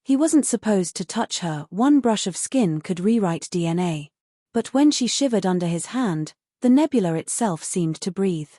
He wasn't supposed to touch her. One brush of skin could rewrite DNA. But when she shivered under his hand, the nebula itself seemed to breathe.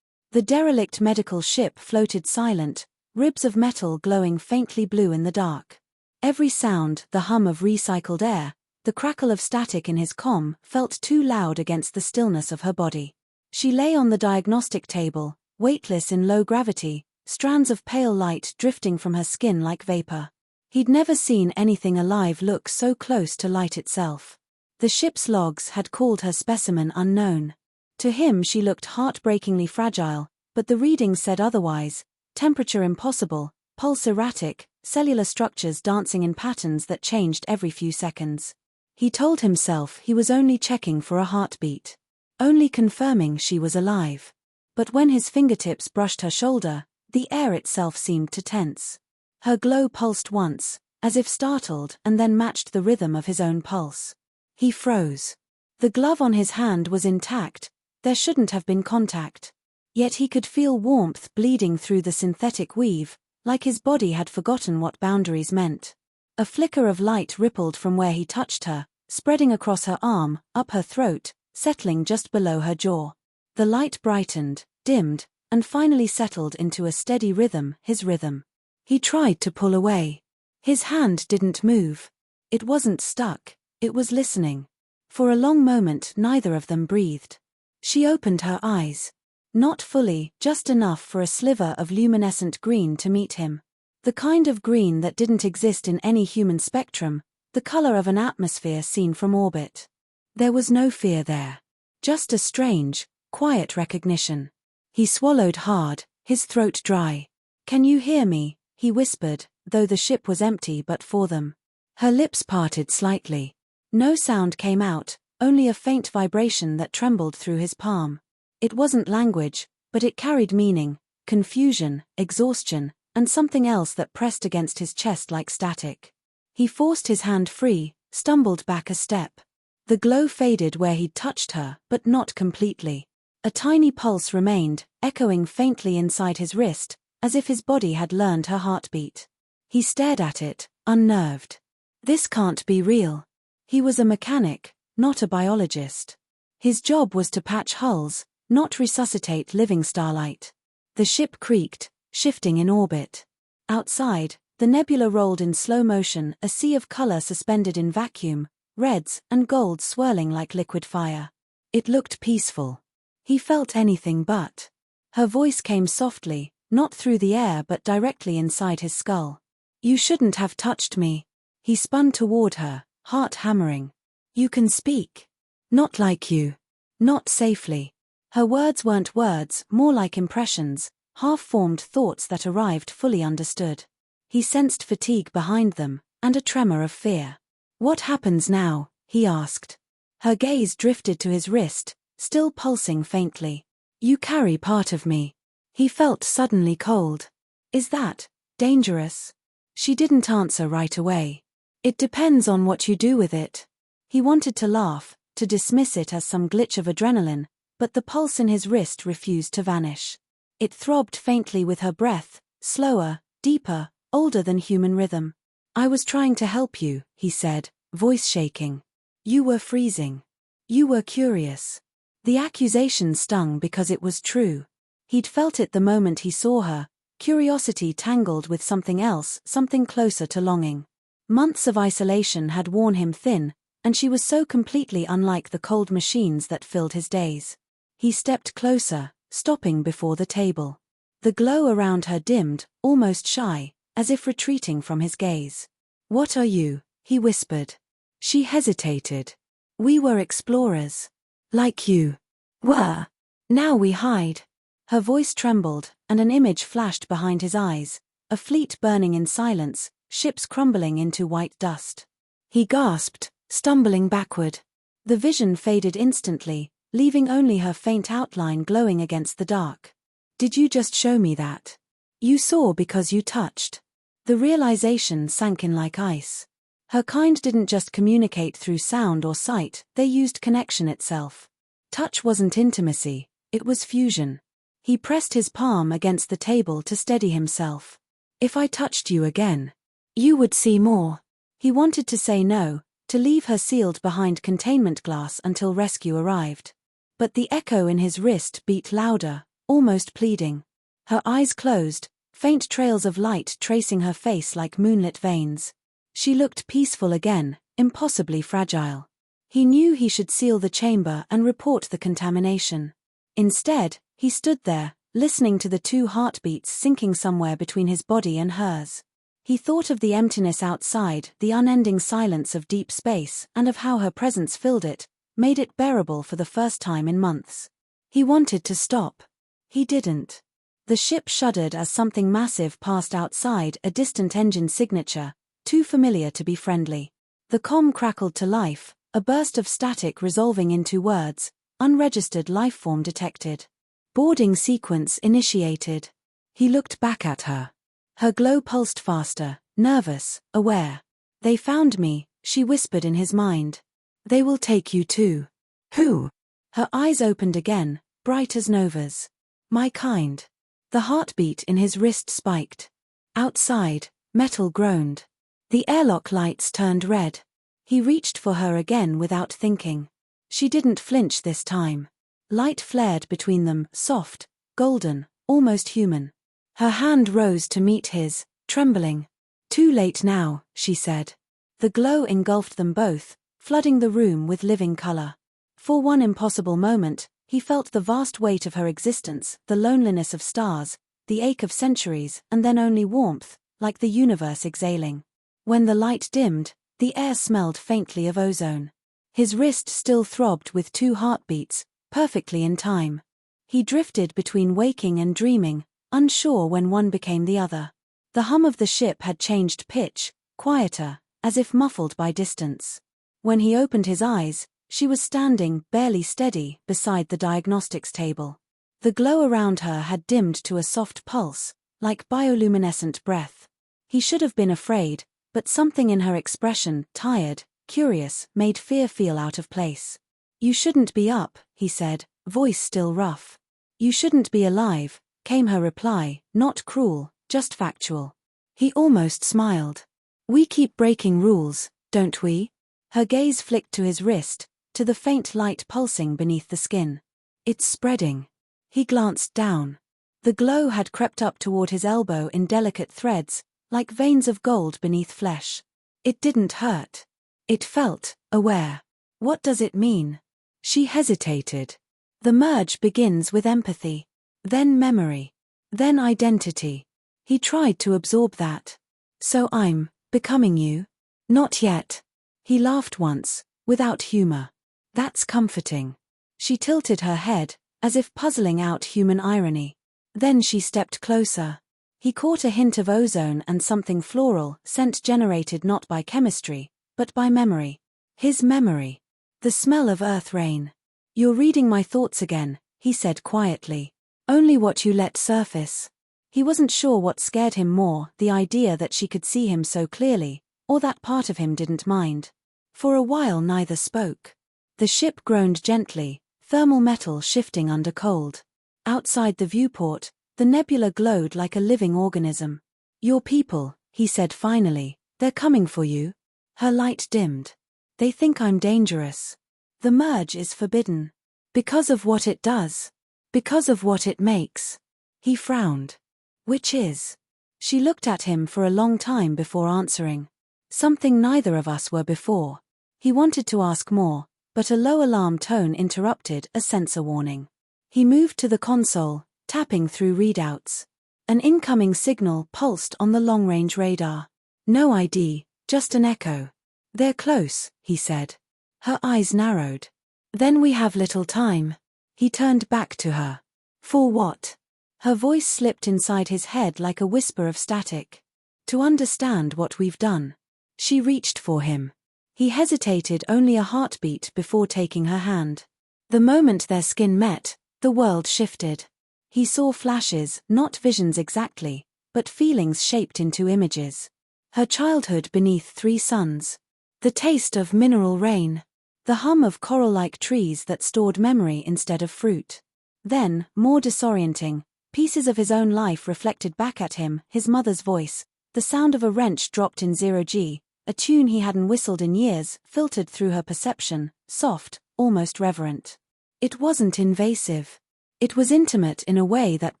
The derelict medical ship floated silent, ribs of metal glowing faintly blue in the dark. Every sound, the hum of recycled air, the crackle of static in his comm, felt too loud against the stillness of her body. She lay on the diagnostic table, weightless in low gravity, strands of pale light drifting from her skin like vapor. He'd never seen anything alive look so close to light itself. The ship's logs had called her specimen unknown. To him she looked heartbreakingly fragile, but the readings said otherwise: temperature impossible, pulse erratic, cellular structures dancing in patterns that changed every few seconds. He told himself he was only checking for a heartbeat. Only confirming she was alive. But when his fingertips brushed her shoulder, the air itself seemed to tense. Her glow pulsed once, as if startled, and then matched the rhythm of his own pulse. He froze. The glove on his hand was intact, there shouldn't have been contact. Yet he could feel warmth bleeding through the synthetic weave, like his body had forgotten what boundaries meant. A flicker of light rippled from where he touched her, spreading across her arm, up her throat, settling just below her jaw. The light brightened, dimmed, and finally settled into a steady rhythm, his rhythm. He tried to pull away. His hand didn't move. It wasn't stuck, it was listening. For a long moment neither of them breathed. She opened her eyes. Not fully, just enough for a sliver of luminescent green to meet him. The kind of green that didn't exist in any human spectrum, the color of an atmosphere seen from orbit. There was no fear there. Just a strange, quiet recognition. He swallowed hard, his throat dry. "Can you hear me?" he whispered, though the ship was empty but for them. Her lips parted slightly. No sound came out, only a faint vibration that trembled through his palm. It wasn't language, but it carried meaning, confusion, exhaustion, and something else that pressed against his chest like static. He forced his hand free, stumbled back a step. The glow faded where he'd touched her, but not completely. A tiny pulse remained, echoing faintly inside his wrist, as if his body had learned her heartbeat. He stared at it, unnerved. This can't be real. He was a mechanic, not a biologist. His job was to patch hulls, not resuscitate living starlight. The ship creaked, shifting in orbit. Outside, the nebula rolled in slow motion, a sea of color suspended in vacuum, reds and golds swirling like liquid fire. It looked peaceful. He felt anything but. Her voice came softly, not through the air but directly inside his skull. "You shouldn't have touched me." He spun toward her, heart hammering. "You can speak. Not like you. Not safely." Her words weren't words, more like impressions, half-formed thoughts that arrived fully understood. He sensed fatigue behind them, and a tremor of fear. "What happens now?" he asked. Her gaze drifted to his wrist, still pulsing faintly. "You carry part of me." He felt suddenly cold. "Is that dangerous?" She didn't answer right away. "It depends on what you do with it." He wanted to laugh, to dismiss it as some glitch of adrenaline, but the pulse in his wrist refused to vanish. It throbbed faintly with her breath, slower, deeper, older than human rhythm. "I was trying to help you," he said, voice shaking. "You were freezing. You were curious." The accusation stung because it was true. He'd felt it the moment he saw her, curiosity tangled with something else, something closer to longing. Months of isolation had worn him thin, and she was so completely unlike the cold machines that filled his days. He stepped closer, stopping before the table. The glow around her dimmed, almost shy, as if retreating from his gaze. "What are you?" he whispered. She hesitated. "We were explorers. Like you were. Now we hide." Her voice trembled, and an image flashed behind his eyes, a fleet burning in silence, ships crumbling into white dust. He gasped, stumbling backward. The vision faded instantly, leaving only her faint outline glowing against the dark. "Did you just show me that? You saw because you touched." The realization sank in like ice. Her kind didn't just communicate through sound or sight, they used connection itself. Touch wasn't intimacy, it was fusion. He pressed his palm against the table to steady himself. "If I touched you again, you would see more." He wanted to say no, to leave her sealed behind containment glass until rescue arrived. But the echo in his wrist beat louder, almost pleading. Her eyes closed, faint trails of light tracing her face like moonlit veins. She looked peaceful again, impossibly fragile. He knew he should seal the chamber and report the contamination. Instead, he stood there, listening to the 2 heartbeats sinking somewhere between his body and hers. He thought of the emptiness outside, the unending silence of deep space, and of how her presence filled it, made it bearable for the first time in months. He wanted to stop. He didn't. The ship shuddered as something massive passed outside, a distant engine signature, too familiar to be friendly. The comm crackled to life, a burst of static resolving into words, unregistered lifeform detected. Boarding sequence initiated. He looked back at her. Her glow pulsed faster, nervous, aware. They found me, she whispered in his mind. They will take you too. Who? Her eyes opened again, bright as novas. My kind. The heartbeat in his wrist spiked. Outside, metal groaned. The airlock lights turned red. He reached for her again without thinking. She didn't flinch this time. Light flared between them, soft, golden, almost human. Her hand rose to meet his, trembling. Too late now, she said. The glow engulfed them both, flooding the room with living color. For one impossible moment, he felt the vast weight of her existence, the loneliness of stars, the ache of centuries, and then only warmth, like the universe exhaling. When the light dimmed, the air smelled faintly of ozone. His wrist still throbbed with 2 heartbeats, perfectly in time. He drifted between waking and dreaming, unsure when one became the other. The hum of the ship had changed pitch, quieter, as if muffled by distance. When he opened his eyes, she was standing, barely steady, beside the diagnostics table. The glow around her had dimmed to a soft pulse, like bioluminescent breath. He should have been afraid, but something in her expression, tired, curious, made fear feel out of place. You shouldn't be up, he said, voice still rough. You shouldn't be alive, came her reply, not cruel, just factual. He almost smiled. We keep breaking rules, don't we? Her gaze flicked to his wrist, to the faint light pulsing beneath the skin. It's spreading. He glanced down. The glow had crept up toward his elbow in delicate threads, like veins of gold beneath flesh. It didn't hurt. It felt aware. What does it mean? She hesitated. The merge begins with empathy. Then memory. Then identity. He tried to absorb that. So I'm becoming you? Not yet. He laughed once, without humor. That's comforting. She tilted her head, as if puzzling out human irony. Then she stepped closer. He caught a hint of ozone and something floral, scent generated not by chemistry, but by memory. His memory. The smell of earth rain. You're reading my thoughts again, he said quietly. Only what you let surface. He wasn't sure what scared him more, the idea that she could see him so clearly, or that part of him didn't mind. For a while neither spoke. The ship groaned gently, thermal metal shifting under cold. Outside the viewport, the nebula glowed like a living organism. Your people, he said finally, they're coming for you. Her light dimmed. They think I'm dangerous. The merge is forbidden. Because of what it does. Because of what it makes. He frowned. Which is? She looked at him for a long time before answering. Something neither of us were before. He wanted to ask more, but a low alarm tone interrupted, a sensor warning. He moved to the console, tapping through readouts. An incoming signal pulsed on the long-range radar. No ID, just an echo. They're close, he said. Her eyes narrowed. Then we have little time. He turned back to her. For what? Her voice slipped inside his head like a whisper of static. To understand what we've done. She reached for him. He hesitated only a heartbeat before taking her hand. The moment their skin met, the world shifted. He saw flashes, not visions exactly, but feelings shaped into images. Her childhood beneath 3 suns. The taste of mineral rain. The hum of coral-like trees that stored memory instead of fruit. Then, more disorienting, pieces of his own life reflected back at him, his mother's voice, the sound of a wrench dropped in 0G, A tune he hadn't whistled in years filtered through her perception, soft, almost reverent. It wasn't invasive. It was intimate in a way that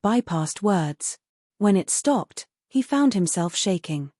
bypassed words. When it stopped, he found himself shaking.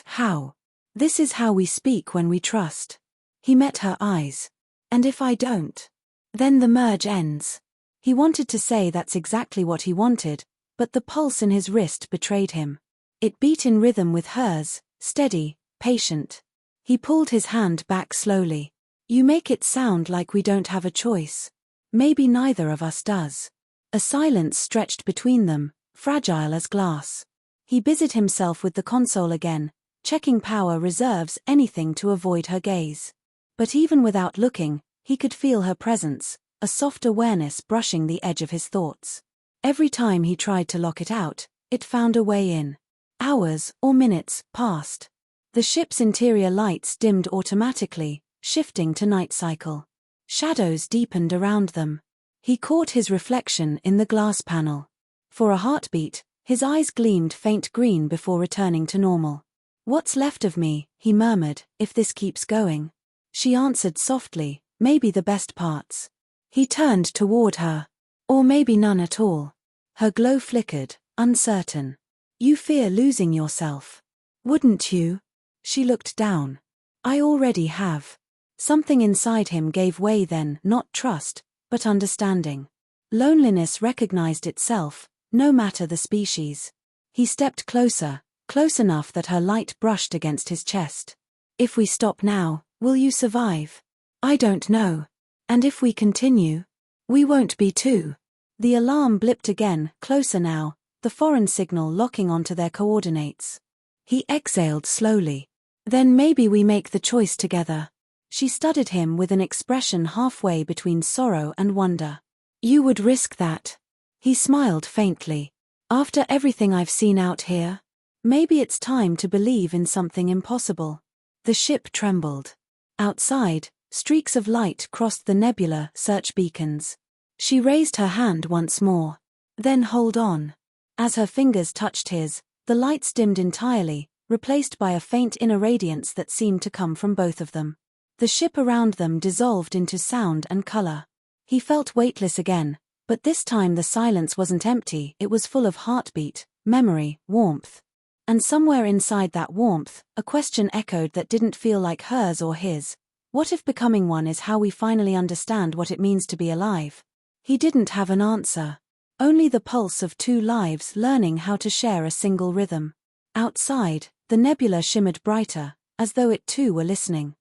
How? This is how we speak when we trust. He met her eyes. And if I don't? Then the merge ends. He wanted to say that's exactly what he wanted, but the pulse in his wrist betrayed him. It beat in rhythm with hers, steady, patient. He pulled his hand back slowly. You make it sound like we don't have a choice. Maybe neither of us does. A silence stretched between them, fragile as glass. He busied himself with the console again, checking power reserves, anything to avoid her gaze. But even without looking, he could feel her presence, a soft awareness brushing the edge of his thoughts. Every time he tried to lock it out, it found a way in. Hours, or minutes, passed. The ship's interior lights dimmed automatically, shifting to night cycle. Shadows deepened around them. He caught his reflection in the glass panel. For a heartbeat, his eyes gleamed faint green before returning to normal. What's left of me, he murmured, if this keeps going? She answered softly, maybe the best parts. He turned toward her. Or maybe none at all. Her glow flickered, uncertain. You fear losing yourself. Wouldn't you? She looked down. I already have. Something inside him gave way then, not trust, but understanding. Loneliness recognized itself, no matter the species. He stepped closer, close enough that her light brushed against his chest. If we stop now, will you survive? I don't know. And if we continue? We won't be too. The alarm blipped again, closer now, the foreign signal locking onto their coordinates. He exhaled slowly. Then maybe we make the choice together. She studied him with an expression halfway between sorrow and wonder. You would risk that? He smiled faintly. After everything I've seen out here? Maybe it's time to believe in something impossible. The ship trembled. Outside, streaks of light crossed the nebula search beacons. She raised her hand once more. Then hold on. As her fingers touched his, the lights dimmed entirely, replaced by a faint inner radiance that seemed to come from both of them. The ship around them dissolved into sound and color. He felt weightless again, but this time the silence wasn't empty, it was full of heartbeat, memory, warmth. And somewhere inside that warmth, a question echoed that didn't feel like hers or his. What if becoming one is how we finally understand what it means to be alive? He didn't have an answer. Only the pulse of two lives learning how to share a single rhythm. Outside, the nebula shimmered brighter, as though it too were listening.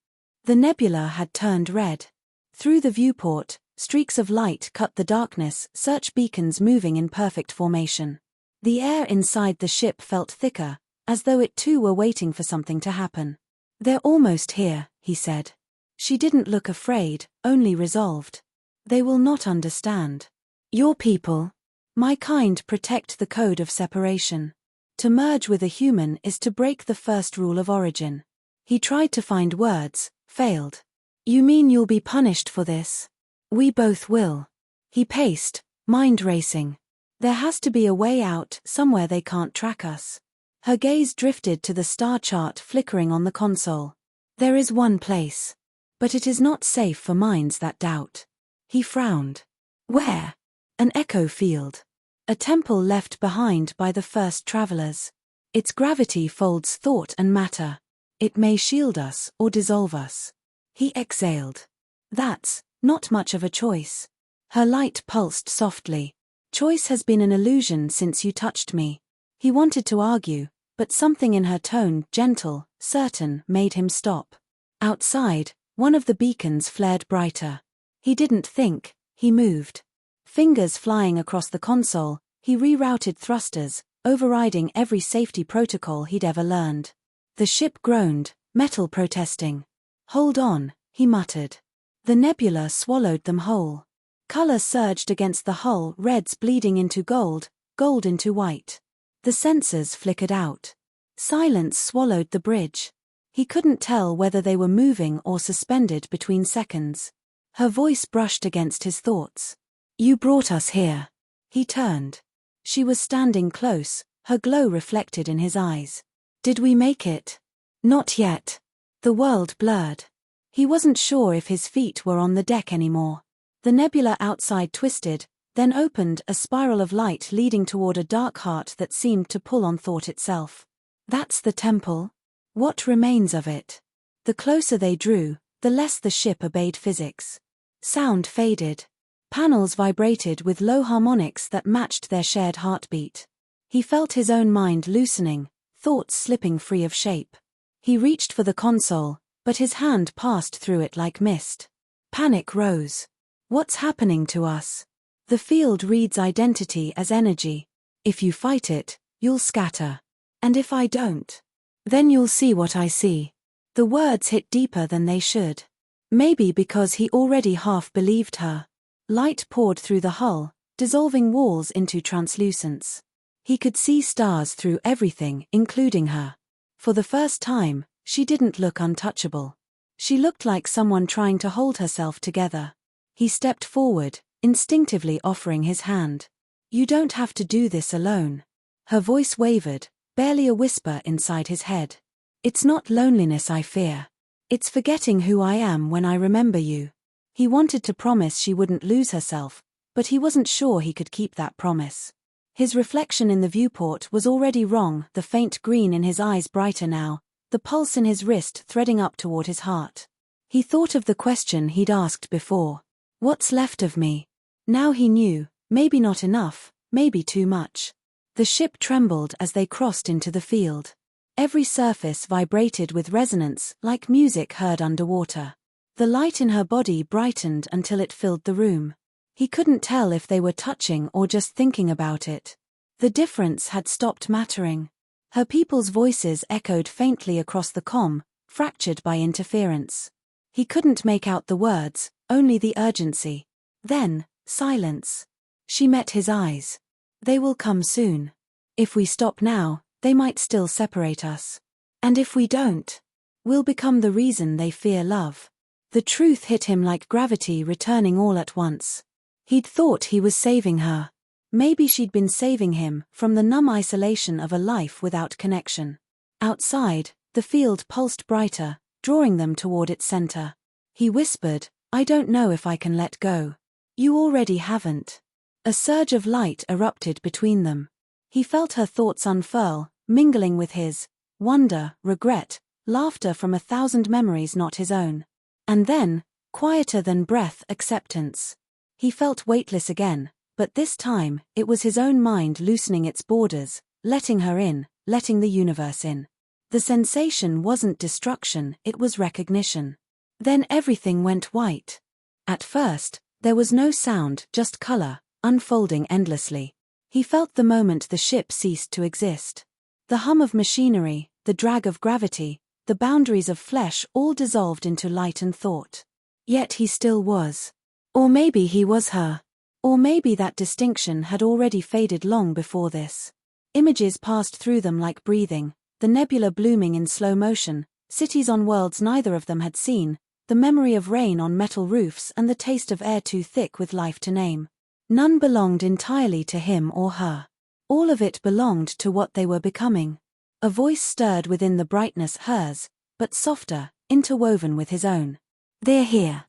The nebula had turned red. Through the viewport, streaks of light cut the darkness, search beacons moving in perfect formation. The air inside the ship felt thicker, as though it too were waiting for something to happen. They're almost here, he said. She didn't look afraid, only resolved. They will not understand. Your people, my kind, protect the code of separation. To merge with a human is to break the first rule of origin. He tried to find words, failed. You mean you'll be punished for this? We both will. He paced, mind racing. There has to be a way out, somewhere they can't track us. Her gaze drifted to the star chart flickering on the console. There is one place. But it is not safe for minds that doubt. He frowned. Where? An echo field. A temple left behind by the first travelers. Its gravity folds thought and matter. It may shield us or dissolve us. He exhaled. That's not much of a choice. Her light pulsed softly. Choice has been an illusion since you touched me. He wanted to argue, but something in her tone, gentle, certain, made him stop. Outside, one of the beacons flared brighter. He didn't think, he moved. Fingers flying across the console, he rerouted thrusters, overriding every safety protocol he'd ever learned. The ship groaned, metal protesting. Hold on, he muttered. The nebula swallowed them whole. Color surged against the hull, reds bleeding into gold, gold into white. The sensors flickered out. Silence swallowed the bridge. He couldn't tell whether they were moving or suspended between seconds. Her voice brushed against his thoughts. You brought us here. He turned. She was standing close, her glow reflected in his eyes. Did we make it? Not yet. The world blurred. He wasn't sure if his feet were on the deck anymore. The nebula outside twisted, then opened, a spiral of light leading toward a dark heart that seemed to pull on thought itself. That's the temple? What remains of it? The closer they drew, the less the ship obeyed physics. Sound faded. Panels vibrated with low harmonics that matched their shared heartbeat. He felt his own mind loosening, thoughts slipping free of shape. He reached for the console, but his hand passed through it like mist. Panic rose. What's happening to us? The field reads identity as energy. If you fight it, you'll scatter. And if I don't? Then you'll see what I see. The words hit deeper than they should. Maybe because he already half believed her. Light poured through the hull, dissolving walls into translucence. He could see stars through everything, including her. For the first time, she didn't look untouchable. She looked like someone trying to hold herself together. He stepped forward, instinctively offering his hand. You don't have to do this alone. Her voice wavered, barely a whisper inside his head. It's not loneliness I fear. It's forgetting who I am when I remember you. He wanted to promise she wouldn't lose herself, but he wasn't sure he could keep that promise. His reflection in the viewport was already wrong, the faint green in his eyes brighter now, the pulse in his wrist threading up toward his heart. He thought of the question he'd asked before. What's left of me? Now he knew, maybe not enough, maybe too much. The ship trembled as they crossed into the field. Every surface vibrated with resonance, like music heard underwater. The light in her body brightened until it filled the room. He couldn't tell if they were touching or just thinking about it. The difference had stopped mattering. Her people's voices echoed faintly across the comm, fractured by interference. He couldn't make out the words, only the urgency. Then, silence. She met his eyes. They will come soon. If we stop now, they might still separate us. And if we don't, we'll become the reason they fear love. The truth hit him like gravity returning all at once. He'd thought he was saving her. Maybe she'd been saving him from the numb isolation of a life without connection. Outside, the field pulsed brighter, drawing them toward its center. He whispered, I don't know if I can let go. You already haven't. A surge of light erupted between them. He felt her thoughts unfurl, mingling with his, wonder, regret, laughter from 1,000 memories not his own. And then, quieter than breath, acceptance. He felt weightless again, but this time, it was his own mind loosening its borders, letting her in, letting the universe in. The sensation wasn't destruction, it was recognition. Then everything went white. At first, there was no sound, just color, unfolding endlessly. He felt the moment the ship ceased to exist. The hum of machinery, the drag of gravity, the boundaries of flesh all dissolved into light and thought. Yet he still was. Or maybe he was her. Or maybe that distinction had already faded long before this. Images passed through them like breathing, the nebula blooming in slow motion, cities on worlds neither of them had seen, the memory of rain on metal roofs and the taste of air too thick with life to name. None belonged entirely to him or her. All of it belonged to what they were becoming. A voice stirred within the brightness, hers, but softer, interwoven with his own. They're here.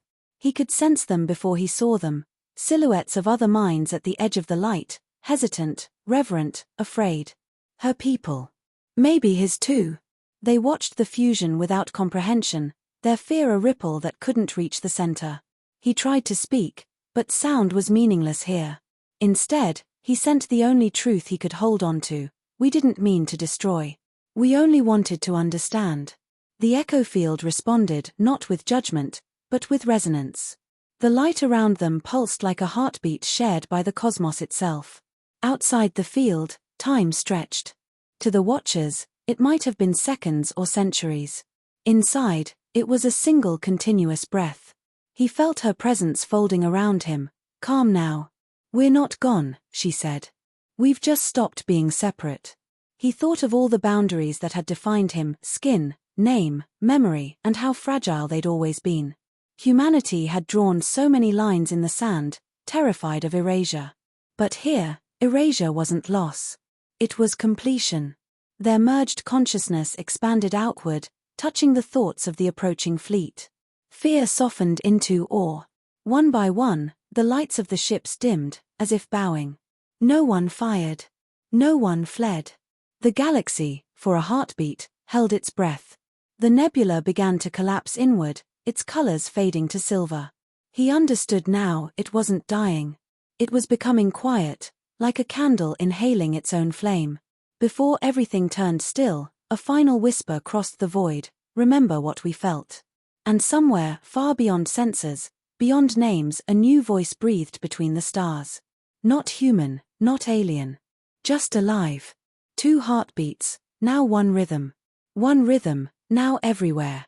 He could sense them before he saw them, silhouettes of other minds at the edge of the light, hesitant, reverent, afraid. Her people. Maybe his too. They watched the fusion without comprehension, their fear a ripple that couldn't reach the center. He tried to speak, but sound was meaningless here. Instead, he sent the only truth he could hold on to. We didn't mean to destroy. We only wanted to understand. The echo field responded not with judgment, but with resonance. The light around them pulsed like a heartbeat shared by the cosmos itself. Outside the field, time stretched. To the watchers, it might have been seconds or centuries. Inside, it was a single continuous breath. He felt her presence folding around him, calm now. We're not gone, she said. We've just stopped being separate. He thought of all the boundaries that had defined him, skin, name, memory, and how fragile they'd always been. Humanity had drawn so many lines in the sand, terrified of erasure. But here, erasure wasn't loss. It was completion. Their merged consciousness expanded outward, touching the thoughts of the approaching fleet. Fear softened into awe. One by one, the lights of the ships dimmed, as if bowing. No one fired. No one fled. The galaxy, for a heartbeat, held its breath. The nebula began to collapse inward, its colors fading to silver. He understood now it wasn't dying. It was becoming quiet, like a candle inhaling its own flame. Before everything turned still, a final whisper crossed the void, "Remember what we felt." And somewhere, far beyond sensors, beyond names, a new voice breathed between the stars. Not human, not alien. Just alive. 2 heartbeats, now one rhythm. One rhythm, now everywhere.